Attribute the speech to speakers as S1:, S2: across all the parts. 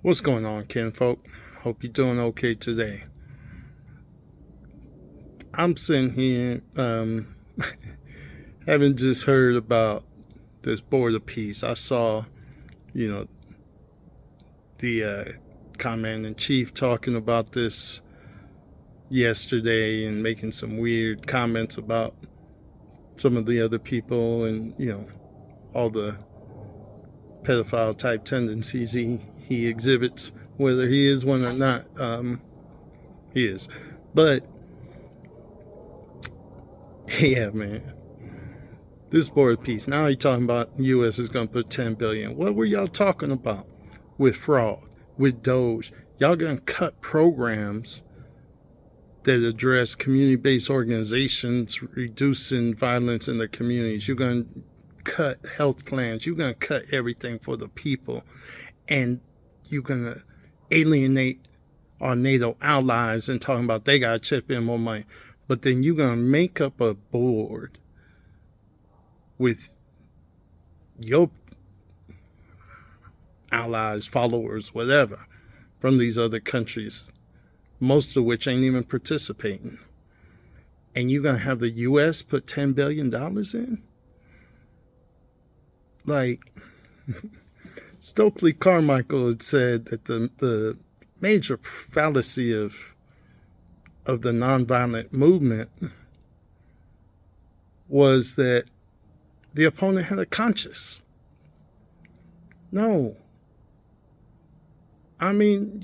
S1: What's going on, kinfolk? Hope you're doing okay today. I'm sitting here, having just heard about this board of peace. I saw, you know, the commander in chief talking about this yesterday and making some weird comments about some of the other people and, all the pedophile type tendencies he exhibits, whether he is one or not. He is. But yeah, man. This board of peace. Now you're talking about the U.S. is going to put $10 billion. What were y'all talking about with fraud, with Doge? Y'all going to cut programs that address community-based organizations reducing violence in their communities. You're going to cut health plans. You're going to cut everything for the people, and you're going to alienate our NATO allies and talking about they got to chip in more money. But then you're going to make up a board with your allies, followers, whatever, from these other countries, most of which ain't even participating. And you're going to have the U.S. put $10 billion in? Like, Stokely Carmichael had said that the major fallacy of the nonviolent movement was that the opponent had a conscience. No. I mean,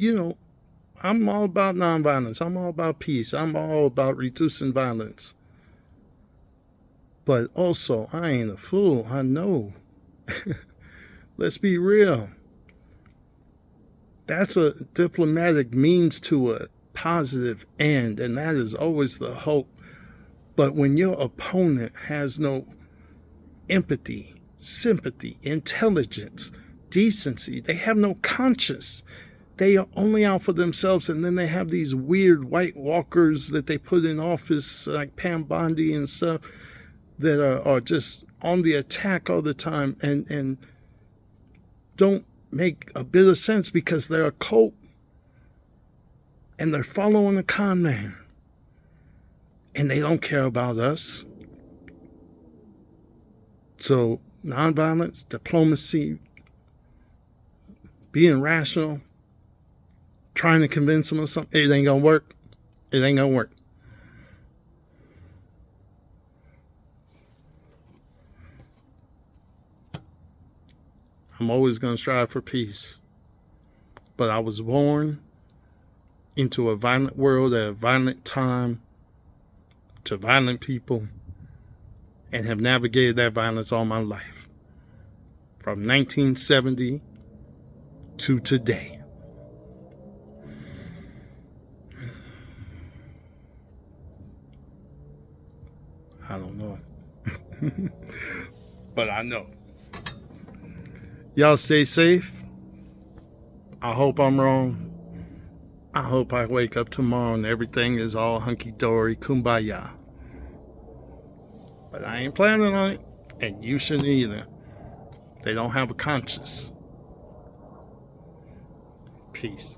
S1: I'm all about nonviolence. I'm all about peace. I'm all about reducing violence. But also, I ain't a fool. I know. Let's be real. That's a diplomatic means to a positive end, and that is always the hope. But when your opponent has no empathy, sympathy, intelligence, decency, they have no conscience. They are only out for themselves, and then they have these weird white walkers that they put in office, like Pam Bondi and stuff, that are just on the attack all the time and don't make a bit of sense because they're a cult and they're following a con man. And they don't care about us. So nonviolence, diplomacy, being rational, trying to convince them of something, it ain't gonna work. It ain't gonna work. I'm always gonna strive for peace. But I was born into a violent world at a violent time to violent people and have navigated that violence all my life. From 1970 to today. I don't know. But I know. Y'all stay safe. I hope I'm wrong. I hope I wake up tomorrow and everything is all hunky-dory, kumbaya. But I ain't planning on it, and you shouldn't either. They don't have a conscience. Peace.